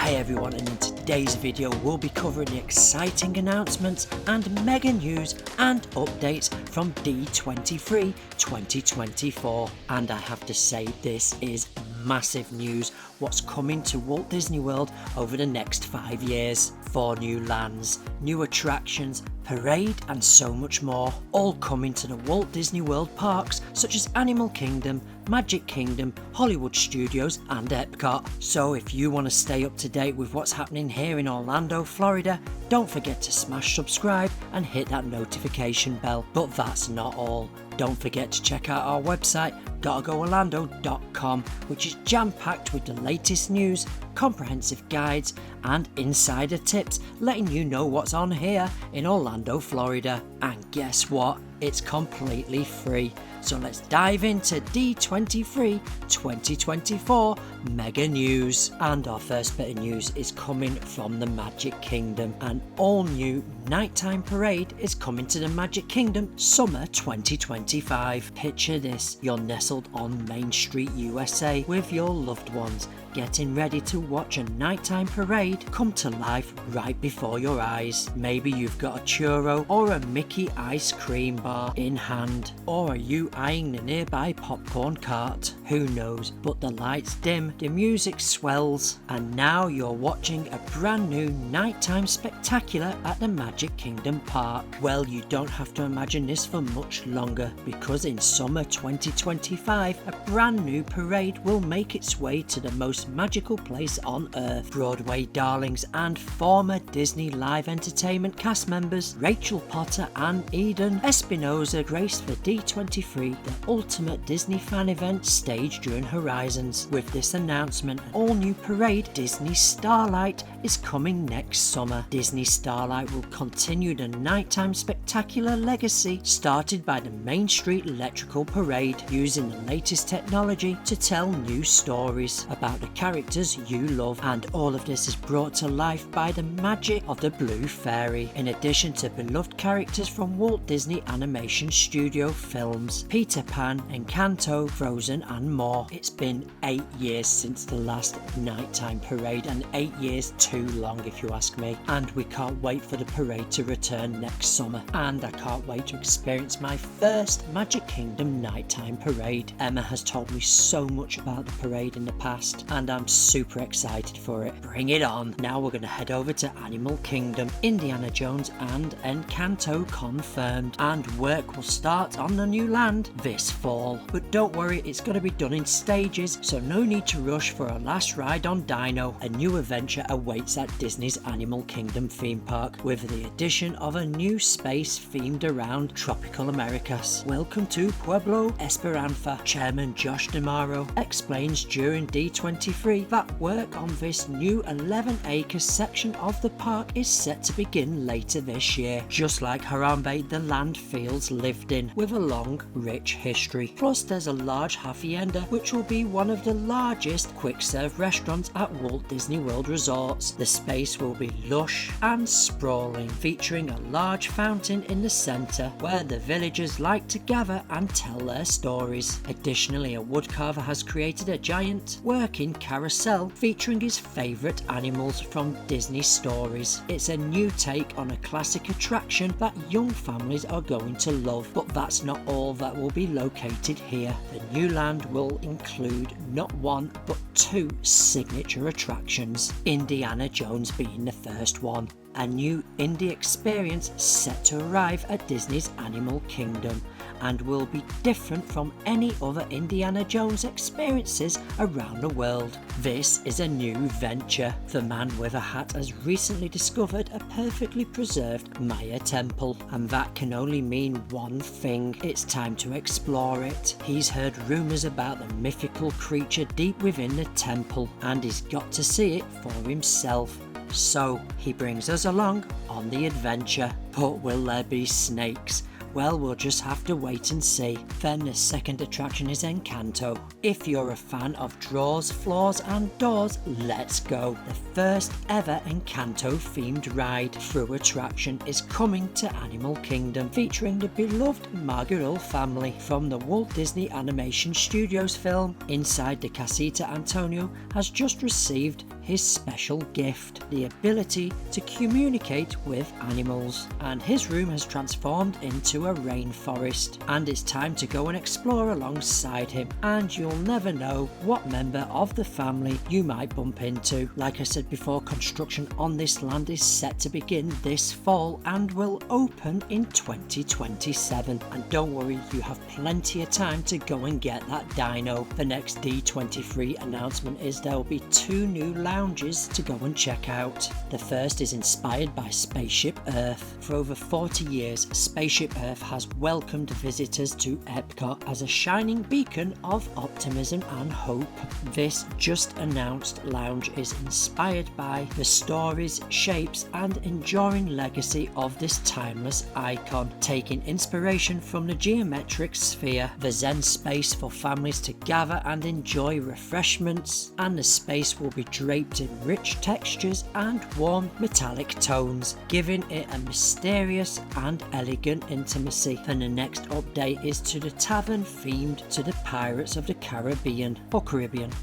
Hi everyone, and in today's video we'll be covering the exciting announcements and mega news and updates from D23 2024. And I have to say, this is massive news. What's coming to Walt Disney World over the next 5 years. 4 new lands, new attractions, parade and so much more, all coming to the Walt Disney World parks such as Animal Kingdom, Magic Kingdom, Hollywood Studios and Epcot. So if you want to stay up to date with what's happening here in Orlando, Florida, don't forget to smash subscribe and hit that notification bell. But that's not all. Don't forget to check out our website gottagoorlando.com, which is jam-packed with the latest news, comprehensive guides and insider tips letting you know what's on here in Orlando, Florida. And guess what? It's completely free. So let's dive into D23 2024 mega news. And our first bit of news is coming from the Magic Kingdom. An all new nighttime parade is coming to the Magic Kingdom summer 2025. Picture this, you're nestled on Main Street, USA with your loved ones, getting ready to watch a nighttime parade come to life right before your eyes. Maybe you've got a churro or a Mickey ice cream bar in hand, or are you eyeing the nearby popcorn cart? Who knows, but the lights dim, the music swells, and now you're watching a brand new nighttime spectacular at the Magic Kingdom Park. Well, you don't have to imagine this for much longer, because in summer 2025 a brand new parade will make its way to the most magical place on earth. Broadway darlings and former Disney live entertainment cast members Rachel Potter and Eden Espinosa graced the D23, the ultimate Disney fan event staged during Horizons. With this announcement, an all-new parade, Disney Starlight, is coming next summer. Disney Starlight will continue the nighttime spectacular legacy started by the Main Street Electrical Parade, using the latest technology to tell new stories about the characters you love, and all of this is brought to life by the magic of the Blue Fairy, in addition to beloved characters from Walt Disney Animation Studio films, Peter Pan, Encanto, Frozen and more. It's been 8 years since the last nighttime parade, and 8 years too long if you ask me, and we can't wait for the parade to return next summer, and I can't wait to experience my first Magic Kingdom nighttime parade. Emma has told me so much about the parade in the past, and I'm super excited for it. Bring it on. Now we're going to head over to Animal Kingdom. Indiana Jones and Encanto confirmed, and work will start on the new land this fall. But don't worry, it's going to be done in stages, so no need to rush for a last ride on Dino. A new adventure awaits at Disney's Animal Kingdom theme park, with the addition of a new space themed around tropical Americas. Welcome to Pueblo Esperanza. Chairman Josh DeMaro explains during D23 that work on this new 11-acre section of the park is set to begin later this year. Just like Harambe, the land feels lived in, with a long, rich history. Plus there's a large hacienda which will be one of the largest quick-serve restaurants at Walt Disney World resorts. The space will be lush and sprawling, featuring a large fountain in the centre where the villagers like to gather and tell their stories. Additionally, a woodcarver has created a giant working carousel featuring his favourite animals from Disney stories. It's a new take on a classic attraction that young families are going to love, but that's not all that will be located here. The new land will include not one but 2 signature attractions, Indiana Jones being the first one. A new Indy experience set to arrive at Disney's Animal Kingdom, and will be different from any other Indiana Jones experiences around the world. This is a new venture. The man with a hat has recently discovered a perfectly preserved Maya temple, and that can only mean one thing: it's time to explore it. He's heard rumours about the mythical creature deep within the temple, and he's got to see it for himself. So he brings us along on the adventure. But will there be snakes? Well, we'll just have to wait and see. Then the second attraction is Encanto. If you're a fan of drawers, floors and doors, let's go. The first ever Encanto themed ride through attraction is coming to Animal Kingdom, featuring the beloved Margaril family from the Walt Disney Animation Studios film. Inside the Casita, Antonio has just received his special gift, the ability to communicate with animals. And his room has transformed into a rainforest, and it's time to go and explore alongside him, and you'll never know what member of the family you might bump into. Like I said before, construction on this land is set to begin this fall and will open in 2027. And don't worry, you have plenty of time to go and get that dino. The next D23 announcement is there will be 2 new lounges to go and check out. The first is inspired by Spaceship Earth. For over 40 years, Spaceship Earth has welcomed visitors to Epcot as a shining beacon of optimism and hope. This just announced lounge is inspired by the stories, shapes and enduring legacy of this timeless icon, taking inspiration from the geometric sphere, the zen space for families to gather and enjoy refreshments, and the space will be draped in rich textures and warm metallic tones, giving it a mysterious and elegant intimacy. And the next update is to the tavern themed to the Pirates of the Caribbean,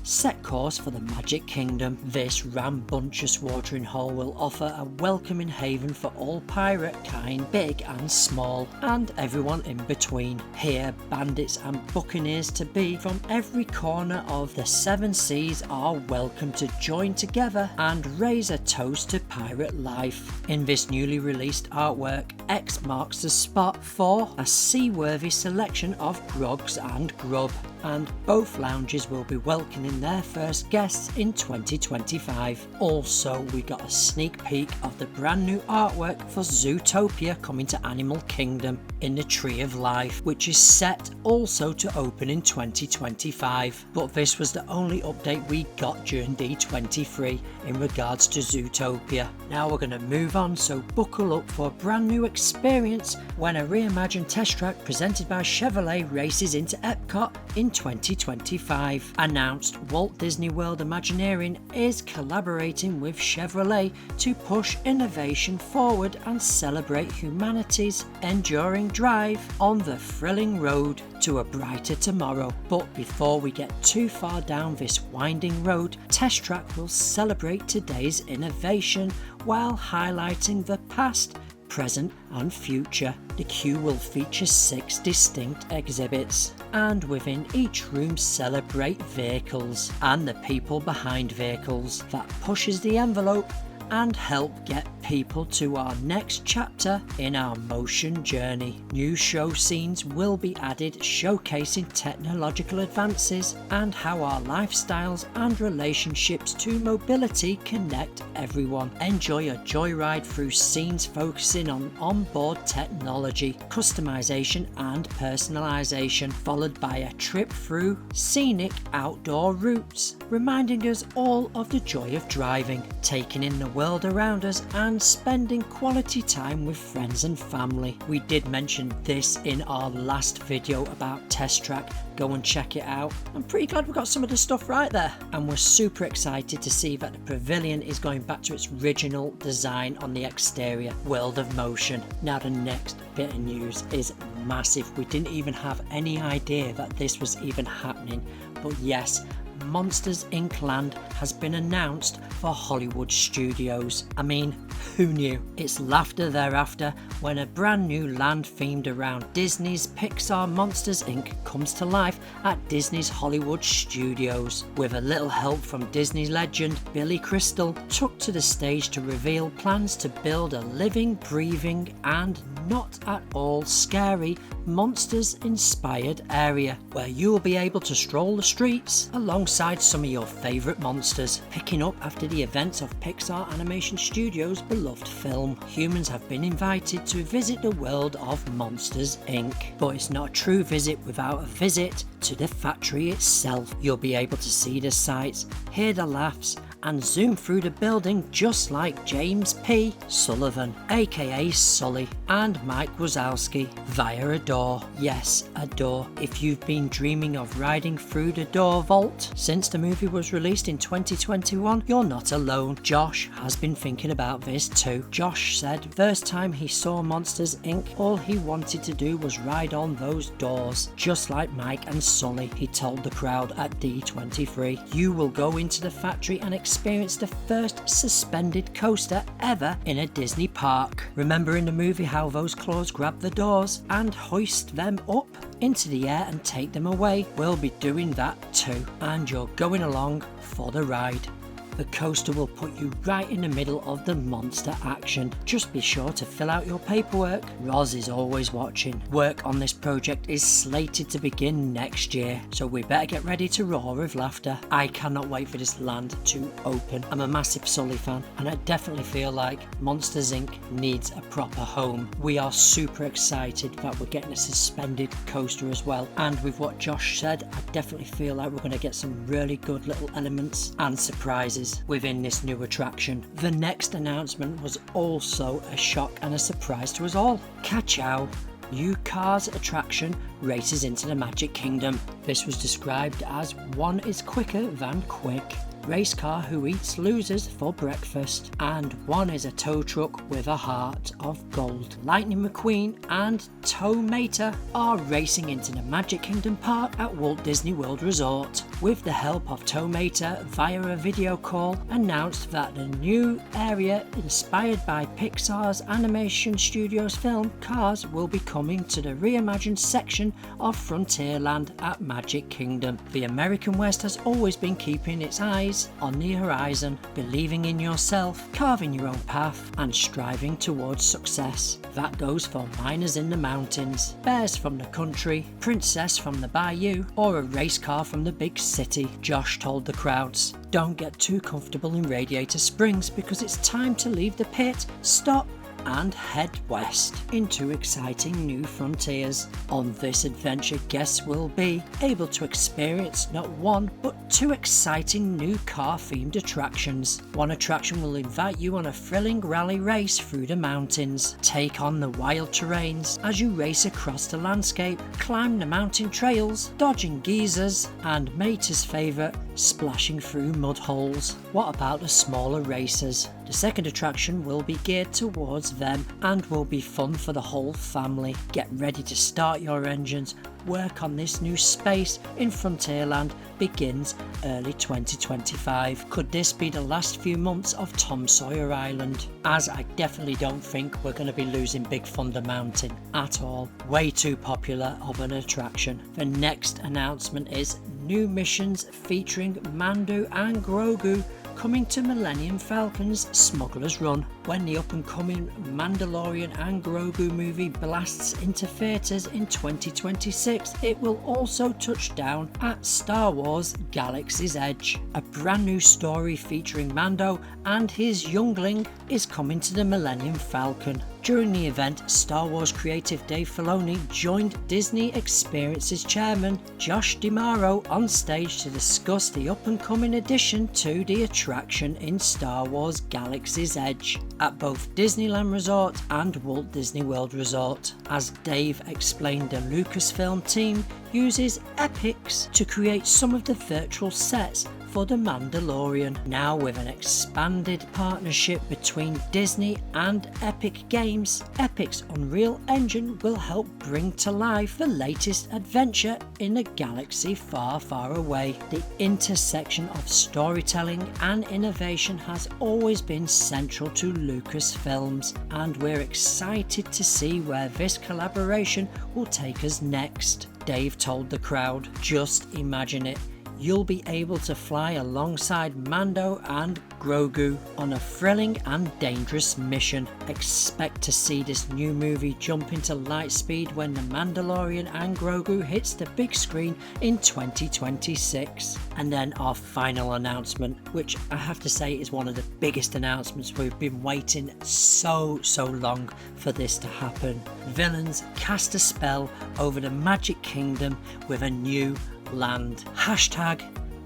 set course for the Magic Kingdom. This rambunctious watering hole will offer a welcoming haven for all pirate kind, big and small, and everyone in between. Here, bandits and buccaneers to be from every corner of the 7 seas are welcome to join together and raise a toast to pirate life. In this newly released artwork, X marks the spot for a seaworthy selection of grogs and grub, and both lounges will be welcoming their first guests in 2025. Also, we got a sneak peek of the brand new artwork for Zootopia coming to Animal Kingdom in the Tree of Life, which is set also to open in 2025. But this was the only update we got during D23 in regards to Zootopia. Now we're going to move on, so buckle up for a brand new experience when a reimagined test track presented by Chevrolet races into Epcot in 2025. Announced, Walt Disney World Imagineering is collaborating with Chevrolet to push innovation forward and celebrate humanity's enduring drive on the thrilling road to a brighter tomorrow. But before we get too far down this winding road, Test Track will celebrate today's innovation while highlighting the past, present and future. The queue will feature 6 distinct exhibits, and within each room celebrate vehicles and the people behind vehicles that pushes the envelope and help get people to our next chapter in our motion journey. New show scenes will be added, showcasing technological advances and how our lifestyles and relationships to mobility connect everyone. Enjoy a joyride through scenes focusing on onboard technology, customization and personalization, followed by a trip through scenic outdoor routes, reminding us all of the joy of driving, taking in the world around us and spending quality time with friends and family. We did mention this in our last video about Test Track. Go and check it out. I'm pretty glad we got some of the stuff right there, and we're super excited to see that the pavilion is going back to its original design on the exterior, World of Motion. Now the next bit of news is massive. We didn't even have any idea that this was even happening, but yes, Monsters Inc. Land has been announced for Hollywood Studios. I mean, who knew? It's laughter thereafter when a brand new land themed around Disney's Pixar Monsters Inc. comes to life at Disney's Hollywood Studios. With a little help from Disney legend Billy Crystal, took to the stage to reveal plans to build a living, breathing and not at all scary monsters inspired area where you will be able to stroll the streets alongside some of your favourite monsters. Picking up after the events of Pixar Animation Studios' beloved film, humans have been invited to visit the world of Monsters Inc. But it's not a true visit without a visit to the factory itself. You'll be able to see the sights, hear the laughs and zoom through the building just like James P. Sullivan, aka Sully, and Mike Wazowski via a door. Yes, a door. If you've been dreaming of riding through the door vault since the movie was released in 2021, you're not alone. Josh has been thinking about this too. Josh said first time he saw Monsters Inc., all he wanted to do was ride on those doors, just like Mike and Sully. He told the crowd at D23, you will go into the factory and experience experience the first suspended coaster ever in a Disney park. Remember in the movie how those claws grab the doors and hoist them up into the air and take them away? We'll be doing that too, and you're going along for the ride. The coaster will put you right in the middle of the monster action. Just be sure to fill out your paperwork. Roz is always watching. Work on this project is slated to begin next year, so we better get ready to roar with laughter. I cannot wait for this land to open. I'm a massive Sully fan, and I definitely feel like Monsters Inc. needs a proper home. We are super excited that we're getting a suspended coaster as well, and with what Josh said, I definitely feel like we're going to get some really good little elements and surprises within this new attraction. The next announcement was also a shock and a surprise to us all. Ka-chow! New Cars attraction races into the Magic Kingdom. This was described as one is quicker than quick. Race car who eats losers for breakfast, and one is a tow truck with a heart of gold. Lightning McQueen and Tow Mater are racing into the Magic Kingdom Park at Walt Disney World Resort. With the help of Tow Mater via a video call, announced that the new area inspired by Pixar's animation studios film Cars will be coming to the reimagined section of Frontierland at Magic Kingdom. The American West has always been keeping its eyes on the horizon, believing in yourself, carving your own path, and striving towards success. That goes for miners in the mountains, bears from the country, princess from the bayou, or a race car from the big city. Josh told the crowds, "Don't get too comfortable in Radiator Springs because it's time to leave the pit, stop, and head west into exciting new frontiers. On this adventure, guests will be able to experience not one but two exciting new car themed attractions. One attraction will invite you on a thrilling rally race through the mountains. Take on the wild terrains as you race across the landscape, climb the mountain trails, dodging geysers, and Mater's favourite, splashing through mud holes. What about the smaller racers? The second attraction will be geared towards them and will be fun for the whole family. Get ready to start your engines. Work on this new space in Frontierland begins early 2025. Could this be the last few months of Tom Sawyer Island? As I definitely don't think we're going to be losing Big Thunder Mountain at all. Way too popular of an attraction. The next announcement is new missions featuring Mando and Grogu coming to Millennium Falcon's Smuggler's Run. When the up-and-coming Mandalorian and Grogu movie blasts into theatres in 2026, it will also touch down at Star Wars Galaxy's Edge. A brand new story featuring Mando and his youngling is coming to the Millennium Falcon. During the event, Star Wars creative Dave Filoni joined Disney Experiences chairman Josh DeMaro on stage to discuss the up-and-coming addition to the attraction in Star Wars Galaxy's Edge at both Disneyland Resort and Walt Disney World Resort. As Dave explained, the Lucasfilm team uses Epix to create some of the virtual sets for The Mandalorian. Now with an expanded partnership between Disney and Epic Games, Epic's Unreal Engine will help bring to life the latest adventure in a galaxy far, far away. The intersection of storytelling and innovation has always been central to Lucasfilms, and we're excited to see where this collaboration will take us next. Dave told the crowd, "Just imagine it. You'll be able to fly alongside Mando and Grogu on a thrilling and dangerous mission. Expect to see this new movie jump into light speed when The Mandalorian and Grogu hits the big screen in 2026. And then our final announcement, which I have to say is one of the biggest announcements. We've been waiting so long for this to happen. Villains cast a spell over the Magic Kingdom with a new land. Hashtag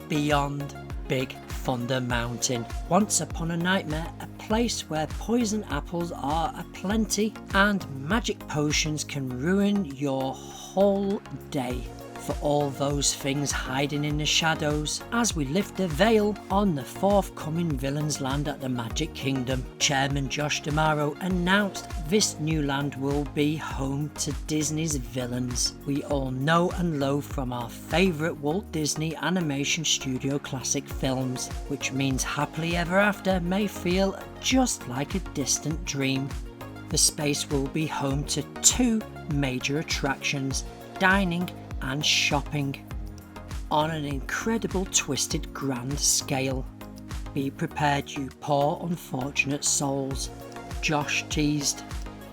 Beyond Big Thunder Mountain. Once upon a nightmare, a place where poison apples are aplenty and magic potions can ruin your whole day. for all those things hiding in the shadows as we lift the veil on the forthcoming Villains Land at the Magic Kingdom. Chairman Josh D'Amaro announced this new land will be home to Disney's villains we all know and love from our favourite Walt Disney Animation Studio classic films, which means Happily Ever After may feel just like a distant dream. The space will be home to 2 major attractions, dining and shopping, on an incredible twisted grand scale. Be prepared, you poor unfortunate souls, Josh teased.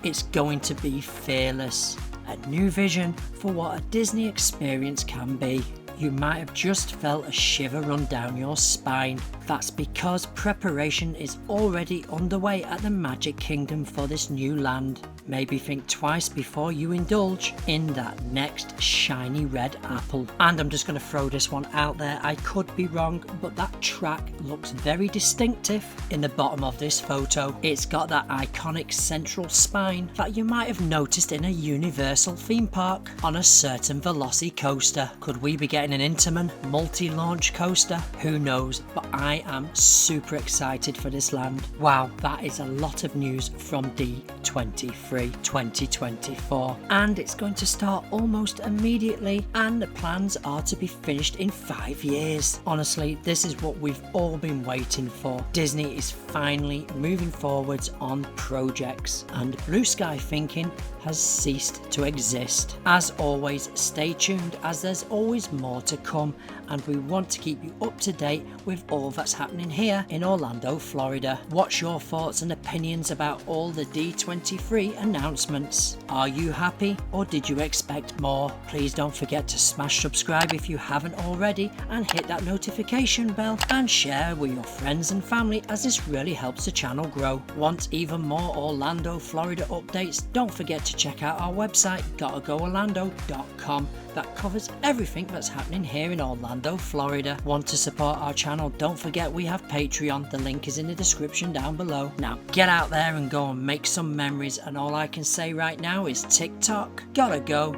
It's going to be fearless, a new vision for what a Disney experience can be. You might have just felt a shiver run down your spine. That's because preparation is already underway at the Magic Kingdom for this new land. Maybe think twice before you indulge in that next shiny red apple. And I'm just going to throw this one out there, I could be wrong, but that track looks very distinctive in the bottom of this photo. It's got that iconic central spine that you might have noticed in a Universal theme park on a certain Velocicoaster. Could we be getting an Intamin multi-launch coaster? Who knows, but I am super excited for this land. Wow, that is a lot of news from D23 2024, and it's going to start almost immediately, and the plans are to be finished in 5 years. Honestly, this is what we've all been waiting for. Disney is finally moving forwards on projects, and blue sky thinking has ceased to exist. As always, stay tuned as there's always more to come, and we want to keep you up to date with all that's happening here in Orlando, Florida. What's your thoughts and opinions about all the D23 announcements? Are you happy, or did you expect more? Please don't forget to smash subscribe if you haven't already, and hit that notification bell and share with your friends and family, as this really helps the channel grow. Want even more Orlando, Florida updates? Don't forget to check out our website gottagoorlando.com. that covers everything that's happening here in Orlando, Florida. Want to support our channel? Don't forget we have Patreon, the link is in the description down below. Now get out there and go and make some memories, and all I can say right now is TikTok, gotta go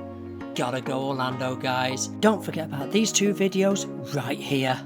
Orlando, guys. Don't forget about these 2 videos right here.